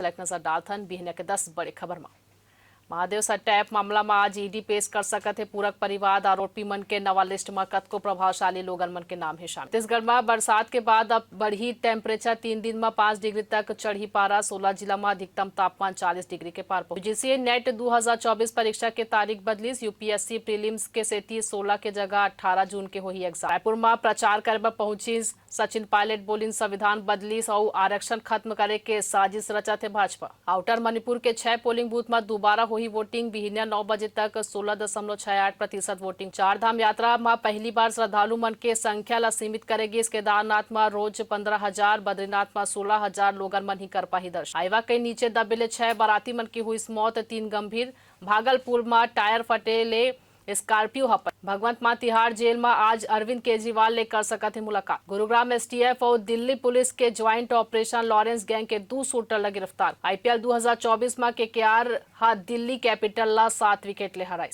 एक नजर डालथन बिहने के 10 बड़े खबर में। महादेव सट्टा ऐप मामला में आज ईडी पेश कर सकत है पूरक परिवार आरोपी मन के नवा लिस्ट में कतको प्रभावशाली लोगन मन के नाम है शामिल। छत्तीसगढ़ में बरसात के बाद अब बढ़ी टेम्परेचर 3 दिन में 5 डिग्री तक चढ़ी पारा। 16 जिला में अधिकतम तापमान 40 डिग्री के पार पहुंची। यूजीसी नेट 2024 परीक्षा के तारीख बदली। यूपीएससी प्रीलिम्स के सेती 16 के जगह 18 जून के हुई एग्जाम। रायपुर में प्रचार करे पहुंची सचिन पायलट बोलिन संविधान बदली और आरक्षण खत्म करे के साजिश रचत है भाजपा। आउटर मणिपुर के 6 पोलिंग बूथ में दोबारा हुई वोटिंग। बिहनिया 9 बजे तक 16.68% वोटिंग। चार धाम यात्रा में पहली बार श्रद्धालु मन के संख्या ला सीमित करेगी। इस केदारनाथ में रोज 15,000, बद्रीनाथ में 16,000 लोगन मन ही कर पाही दर्शन। आईवा के नीचे दबेले 6 बाराती मन की हुई मौत, 3 गंभीर। भागलपुर में टायर फटेले स्कॉर्पियो हपन। भगवंत मान तिहाड़ जेल में आज अरविंद केजरीवाल ले कर सकत है मुलाकात। गुरुग्राम एसटीएफ और दिल्ली पुलिस के ज्वाइंट ऑपरेशन लॉरेंस गैंग के 2 शूटर ला गिरफ्तार। आईपीएल 2024 में केकेआर दिल्ली कैपिटल ला 7 विकेट ले हराई।